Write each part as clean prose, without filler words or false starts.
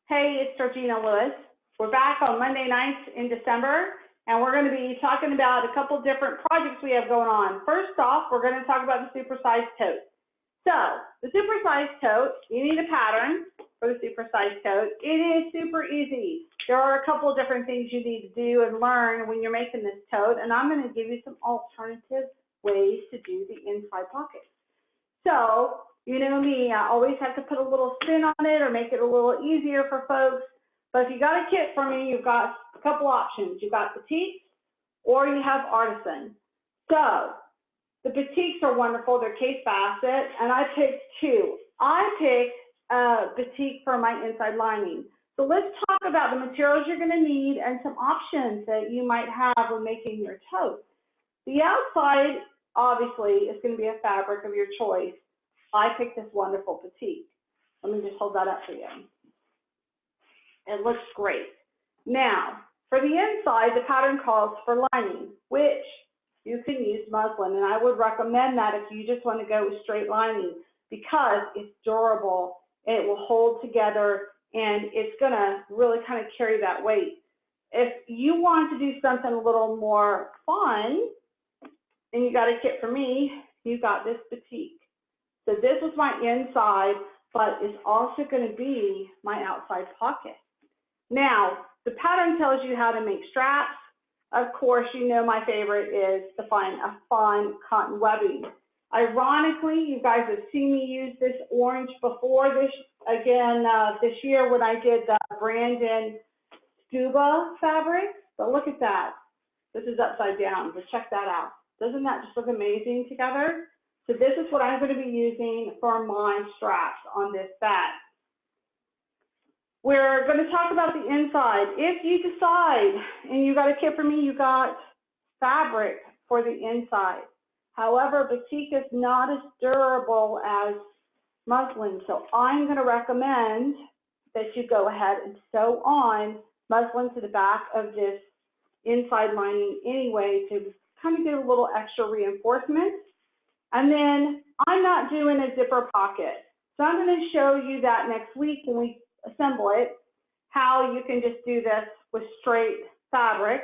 Hey, it's Georgina Lewis. We're back on Monday nights in December, and we're going to be talking about a couple different projects we have going on. First off, we're going to talk about the supersized tote. So, the supersized tote, you need a pattern for the supersized tote. It is super easy. There are a couple of different things you need to do and learn when you're making this tote, and I'm going to give you some alternative ways to do the inside pockets. So, you know me, I always have to put a little spin on it or make it a little easier for folks. But if you got a kit for me, you've got a couple options. You've got Batiks or you have Artisan. So, the Batiks are wonderful. They're case facet, and I picked two. I picked Batik for my inside lining. So let's talk about the materials you're going to need and some options that you might have when making your tote. The outside, obviously, is going to be a fabric of your choice. I picked this wonderful Batik. Let me just hold that up for you. It looks great. Now, for the inside, the pattern calls for lining, which you can use muslin, and I would recommend that if you just want to go with straight lining because it's durable, and it will hold together, and it's going to really kind of carry that weight. If you want to do something a little more fun, and you got a kit for me, you got this Batik. So this is my inside, but it's also going to be my outside pocket. Now, the pattern tells you how to make straps. Of course, you know my favorite is to find a fun cotton webbing. Ironically, you guys have seen me use this orange before this year when I did the Brandon scuba fabric. But look at that. This is upside down, but check that out. Doesn't that just look amazing together? So this is what I'm going to be using for my straps on this bag. We're going to talk about the inside. If you decide, and you got a kit for me, you got fabric for the inside. However, Batik is not as durable as muslin, so I'm going to recommend that you go ahead and sew on muslin to the back of this inside lining anyway to kind of get a little extra reinforcement. And then I'm not doing a zipper pocket. So I'm going to show you that next week when we assemble it, how you can just do this with straight fabric.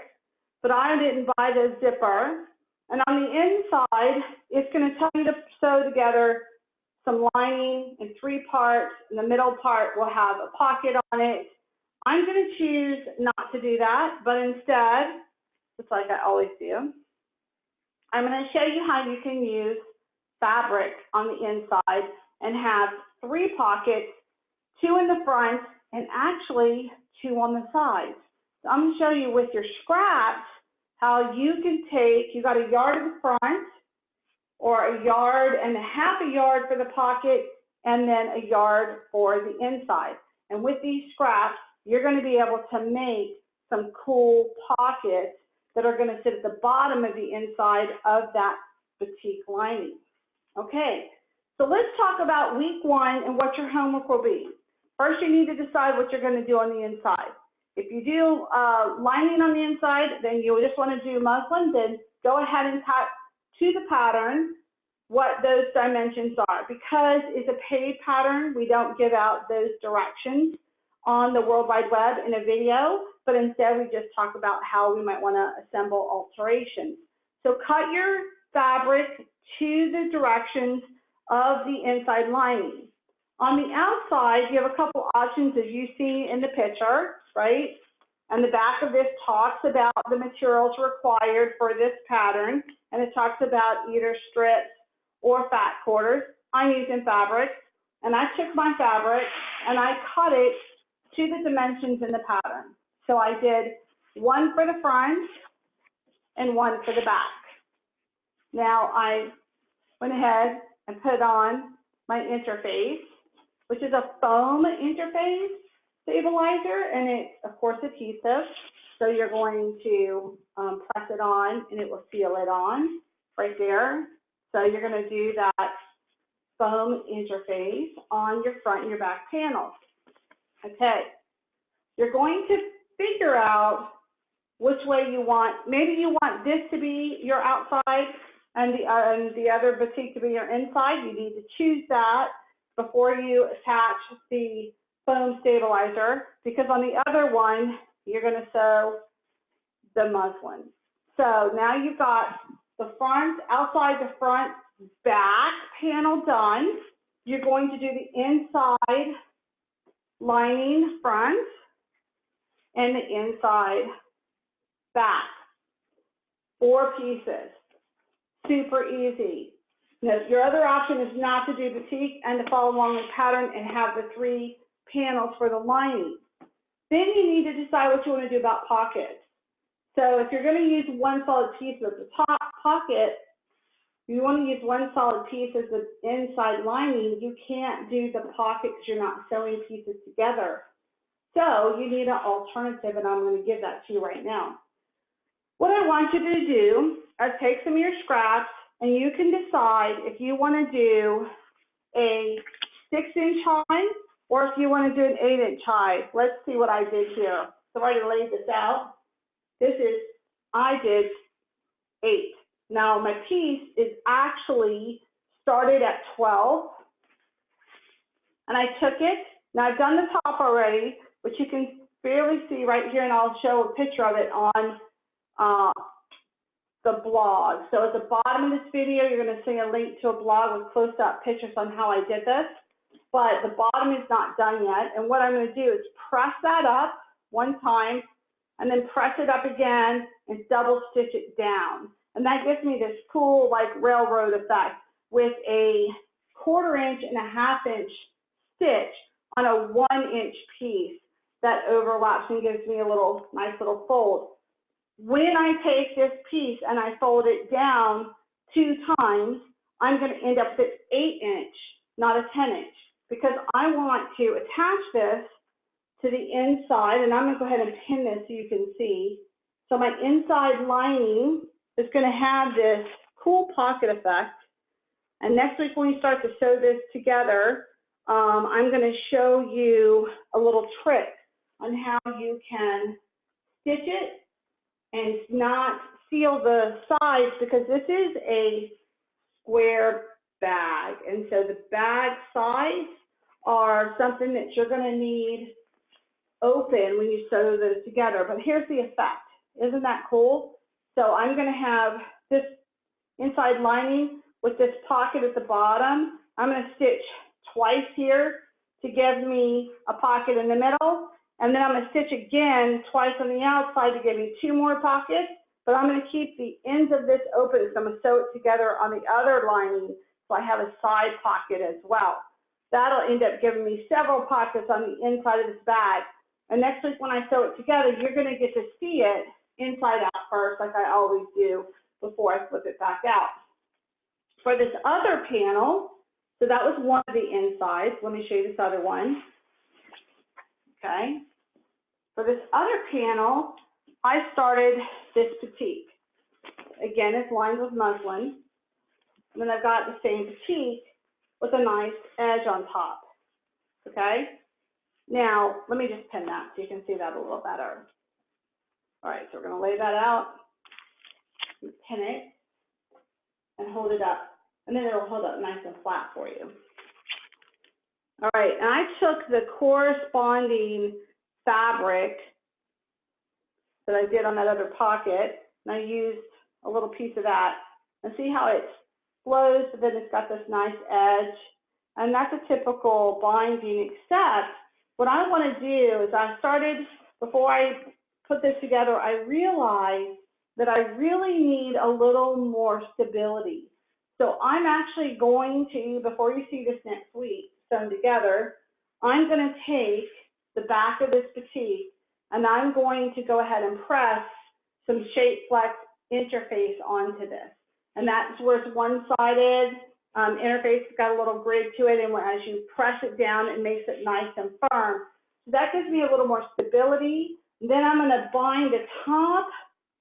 But I didn't buy the zipper. And on the inside, it's going to tell you to sew together some lining in 3 parts. And the middle part will have a pocket on it. I'm going to choose not to do that, but instead, just like I always do, I'm going to show you how you can use fabric on the inside and have 3 pockets, 2 in the front and actually 2 on the sides. So I'm going to show you with your scraps how you can take, you got a yard in the front or a yard and a half a yard for the pocket and then a yard for the inside. And with these scraps, you're going to be able to make some cool pockets that are going to sit at the bottom of the inside of that Batik lining. Okay, so let's talk about week 1 and what your homework will be. First, you need to decide what you're going to do on the inside. If you do lining on the inside, then you just want to do muslin, then go ahead and cut to the pattern what those dimensions are. Because it's a paid pattern, we don't give out those directions on the World Wide Web in a video, but instead we just talk about how we might want to assemble alterations. So cut your fabric to the directions of the inside lining. On the outside, you have a couple options as you see in the picture, right? And the back of this talks about the materials required for this pattern, and it talks about either strips or fat quarters. I'm using fabric, and I took my fabric and I cut it to the dimensions in the pattern. So I did 1 for the front and 1 for the back. Now I went ahead and put on my interface, which is a foam interface stabilizer, and it's, of course, adhesive. So you're going to press it on, and it will seal it on right there. So you're going to do that foam interface on your front and your back panels. Okay, you're going to figure out which way you want. Maybe you want this to be your outside and the other Batik to be your inside. You need to choose that before you attach the foam stabilizer, because on the other one, you're going to sew the muslin. So now you've got the front, outside the front back panel done. You're going to do the inside lining front and the inside back. 4 pieces. Super easy. Now, your other option is not to do batik and to follow along the pattern and have the 3 panels for the lining. Then you need to decide what you want to do about pockets. So if you're going to use one solid piece of the top pocket, you want to use one solid piece as the inside lining. You can't do the pocket because you're not sewing pieces together. So you need an alternative, and I'm going to give that to you right now. What I want you to do is take some of your scraps, and you can decide if you want to do a 6-inch high or if you want to do an 8-inch high. Let's see what I did here. So I've already laid this out. I did 8. Now my piece is actually started at 12, and I took it. Now I've done the top already, but you can barely see right here, and I'll show a picture of it on the blog. So at the bottom of this video, you're going to see a link to a blog with close-up pictures on how I did this, but the bottom is not done yet. And what I'm going to do is press that up one time, and then press it up again and double stitch it down. And that gives me this cool like railroad effect with a 1/4 inch and a 1/2 inch stitch on a 1-inch piece that overlaps and gives me a little nice little fold. When I take this piece and I fold it down 2 times, I'm going to end up with an 8-inch, not a 10-inch, because I want to attach this to the inside, and I'm going to go ahead and pin this so you can see. So my inside lining is going to have this cool pocket effect. And next week when we start to sew this together, I'm going to show you a little trick on how you can stitch it and not seal the sides, because this is a square bag. And so the bag sides are something that you're going to need open when you sew those together. But here's the effect. Isn't that cool? So I'm going to have this inside lining with this pocket at the bottom. I'm going to stitch twice here to give me a pocket in the middle. And then I'm going to stitch again twice on the outside to give me 2 more pockets. But I'm going to keep the ends of this open, so I'm going to sew it together on the other lining so I have a side pocket as well. That'll end up giving me several pockets on the inside of this bag. And next week when I sew it together, you're going to get to see it inside out first, like I always do before I flip it back out. For this other panel, so that was one of the insides. Let me show you this other one. Okay. For this other panel, I started this batik. Again, it's lined with muslin. And then I've got the same batik with a nice edge on top. Okay. Now, let me just pin that so you can see that a little better. All right, so we're going to lay that out, pin it, and hold it up. And then it'll hold up nice and flat for you. All right, and I took the corresponding fabric that I did on that other pocket, and I used a little piece of that. And see how it flows, but then it's got this nice edge. And that's a typical binding, except what I want to do is before I put this together, I realized that I really need a little more stability. So I'm actually going to, before you see this next week sewn together, I'm going to take the back of this batik and I'm going to go ahead and press some Shape Flex interface onto this. And that's where it's one-sided interface. It's got a little grid to it, and as you press it down, it makes it nice and firm. So that gives me a little more stability. Then I'm going to bind the top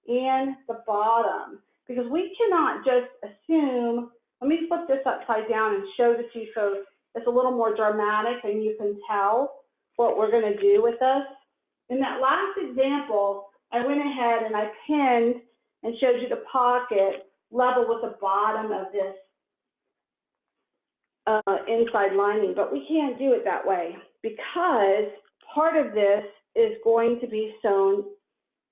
and the bottom, because we cannot just assume. Let me flip this upside down and show this to you so it's a little more dramatic and you can tell what we're going to do with this. In that last example, I went ahead and I pinned and showed you the pocket level with the bottom of this inside lining, but we can't do it that way. because part of this is going to be sewn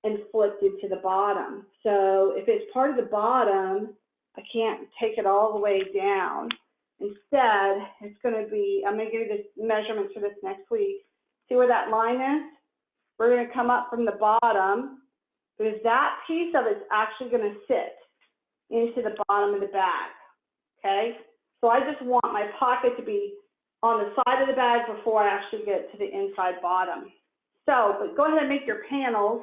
and flipped to the bottom. So if it's part of the bottom, I can't take it all the way down. Instead, it's going to be, I'm going to give you the measurements for this next week. See where that line is? We're going to come up from the bottom, because that piece of it's actually going to sit into the bottom of the bag, okay? So I just want my pocket to be on the side of the bag before I actually get to the inside bottom. So, but go ahead and make your panels.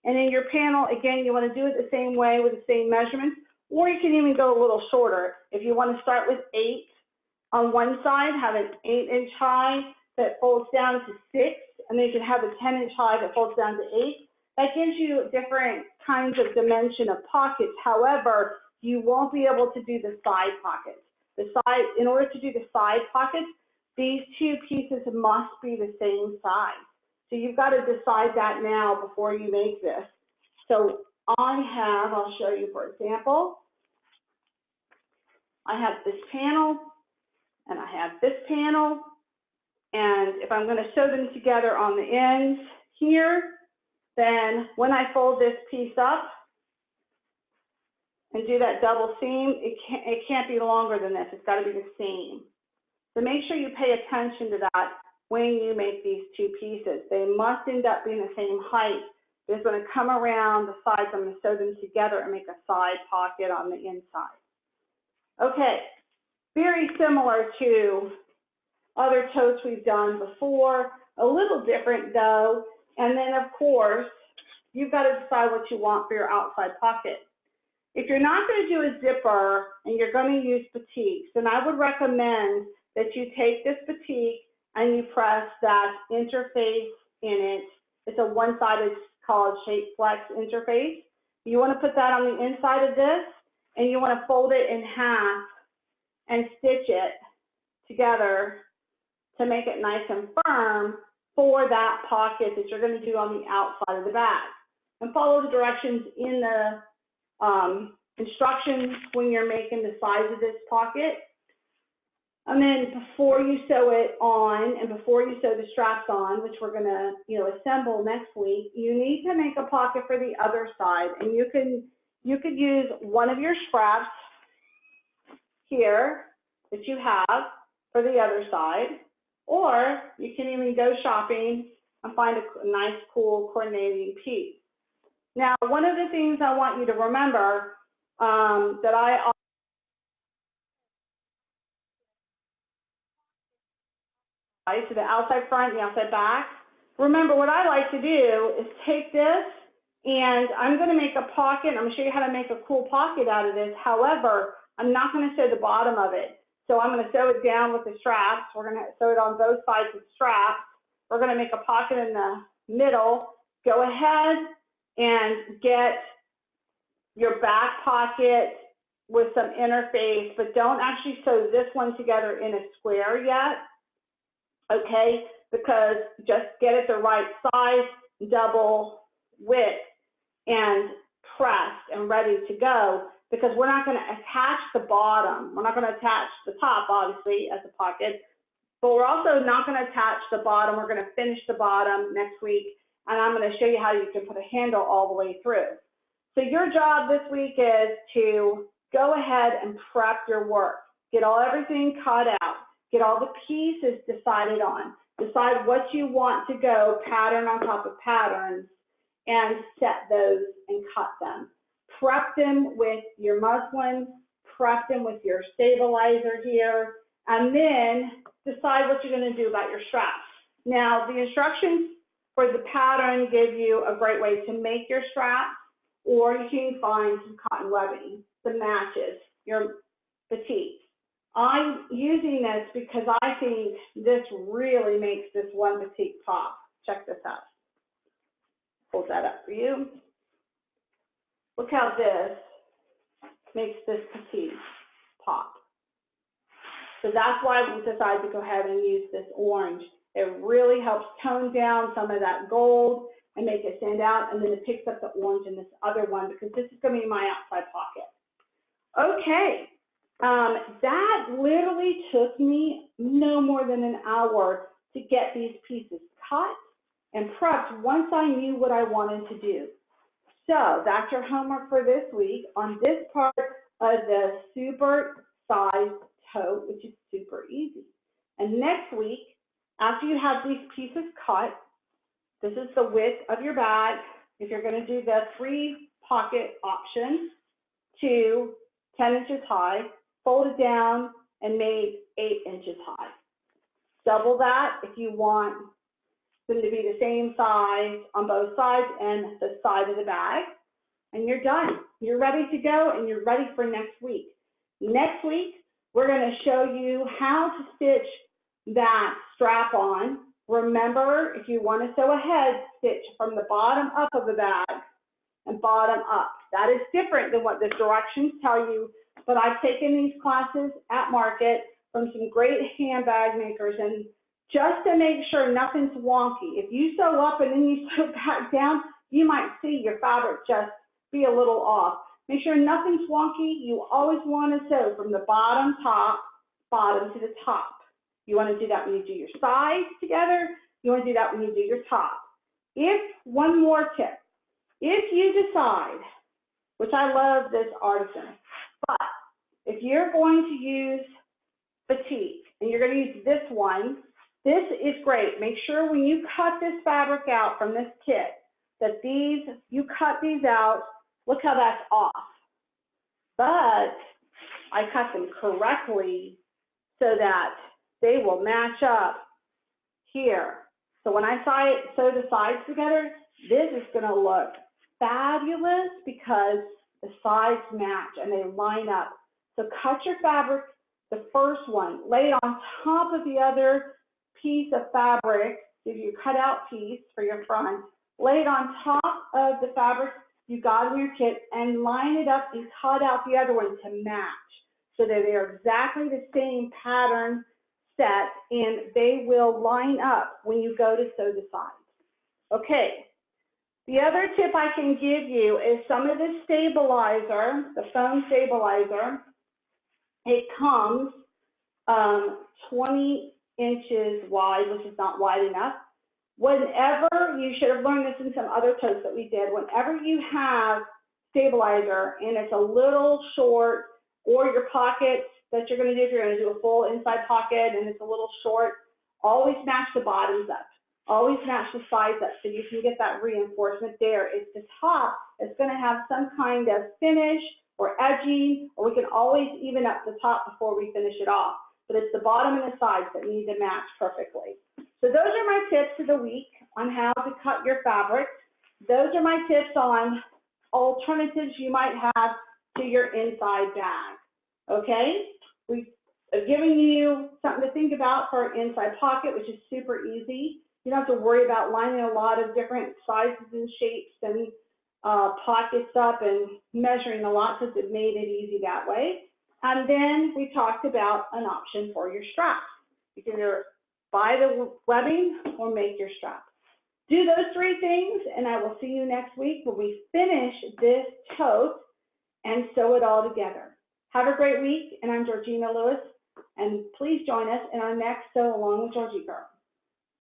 And in your panel, again, you want to do it the same way with the same measurements, or you can even go a little shorter. If you want to start with 8 on one side, have an 8-inch high that folds down to 6, and then you can have a 10-inch high that folds down to 8. That gives you different kinds of dimension of pockets. However, you won't be able to do the side pockets. In order to do the side pockets, these two pieces must be the same size. So you've got to decide that now before you make this. So I'll show you, for example, I have this panel, and I have this panel, and if I'm going to sew them together on the ends here, then when I fold this piece up and do that double seam, it can't be longer than this. It's got to be the same. So make sure you pay attention to that when you make these two pieces. They must end up being the same height. It's going to come around the sides. I'm going to sew them together and make a side pocket on the inside. Okay, very similar to other totes we've done before, a little different though. And then of course, you've got to decide what you want for your outside pocket. If you're not going to do a zipper and you're going to use batiks, then I would recommend that you take this batik and you press that interface in it. It's a one-sided college shape flex interface. You want to put that on the inside of this, and you want to fold it in half and stitch it together to make it nice and firm for that pocket that you're going to do on the outside of the bag. And follow the directions in the instructions when you're making the size of this pocket. And then before you sew it on and before you sew the straps on, which we're going to, assemble next week, you need to make a pocket for the other side. And you could use one of your straps here that you have for the other side, or you can even go shopping and find a nice, cool, coordinating piece. Now, one of the things I want you to remember that I to the outside front and the outside back. Remember, what I like to do is take this, and I'm going to make a pocket. I'm going to show you how to make a cool pocket out of this. However, I'm not going to sew the bottom of it. So I'm going to sew it down with the straps. We're going to sew it on both sides of the straps. We're going to make a pocket in the middle. Go ahead and get your back pocket with some interface, but don't actually sew this one together in a square yet. Okay, because just get it the right size, double width, and pressed and ready to go, because we're not going to attach the bottom. We're not going to attach the top, obviously, as a pocket, but we're also not going to attach the bottom. We're going to finish the bottom next week, and I'm going to show you how you can put a handle all the way through. So your job this week is to go ahead and prep your work. Get everything cut out. Get all the pieces decided on. Decide what you want to go pattern on top of patterns and set those and cut them. Prep them with your muslin, prep them with your stabilizer here, and then decide what you're going to do about your straps. Now, the instructions for the pattern give you a great way to make your straps, or you can find some cotton webbing that matches your batik. I'm using this because I think this really makes this one batik pop. Check this out. Hold that up for you. Look how this makes this batik pop. So that's why we decided to go ahead and use this orange. It really helps tone down some of that gold and make it stand out, and then it picks up the orange in this other one, because this is going to be my outside pocket. Okay. That literally took me no more than an hour to get these pieces cut and prepped once I knew what I wanted to do. So that's your homework for this week on this part of the super-sized tote, which is super easy. And next week, after you have these pieces cut, this is the width of your bag. If you're going to do the 3-pocket option to 10 inches high, fold it down and make 8 inches high. Double that if you want them to be the same size on both sides and the side of the bag, and you're done. You're ready to go, and you're ready for next week. Next week, we're going to show you how to stitch that strap on. Remember, if you want to sew ahead, stitch from the bottom up of the bag and bottom up. That is different than what the directions tell you, but I've taken these classes at Market from some great handbag makers, and just to make sure nothing's wonky. If you sew up and then you sew back down, you might see your fabric just be a little off. Make sure nothing's wonky. You always want to sew from the bottom to the top. You want to do that when you do your sides together. You want to do that when you do your top. One more tip, if you decide, which I love this artisan, but if you're going to use Batiks and you're going to use this one, this is great. Make sure when you cut this fabric out from this kit that you cut these out. Look how that's off. But I cut them correctly so that they will match up here. So when I sew the sides together, this is going to look fabulous because the sides match and they line up. So cut your fabric, the first one, lay it on top of the other piece of fabric, give you a cutout piece for your front, lay it on top of the fabric you got in your kit and line it up and cut out the other one to match so that they're exactly the same pattern set and they will line up when you go to sew the sides. Okay, the other tip I can give you is some of the stabilizer, the foam stabilizer. It comes 20 inches wide, which is not wide enough. Whenever, you should have learned this in some other totes that we did, whenever you have stabilizer and it's a little short, or your pockets that you're going to do, if you're going to do a full inside pocket and it's a little short, always match the bottoms up. Always match the sides up so you can get that reinforcement there. It's the top that's going to have some kind of finish or edging, or we can always even up the top before we finish it off. But it's the bottom and the sides that need to match perfectly. So those are my tips of the week on how to cut your fabric. Those are my tips on alternatives you might have to your inside bag. Okay? We've given you something to think about for our inside pocket, which is super easy. You don't have to worry about lining a lot of different sizes and shapes and pockets up and measuring a lot because it made it easy that way. And then we talked about an option for your straps. You can either buy the webbing or make your straps. Do those 3 things, and I will see you next week when we finish this tote and sew it all together. Have a great week, and I'm Georgina Lewis, and please join us in our next Sew Along with Georgie Girl.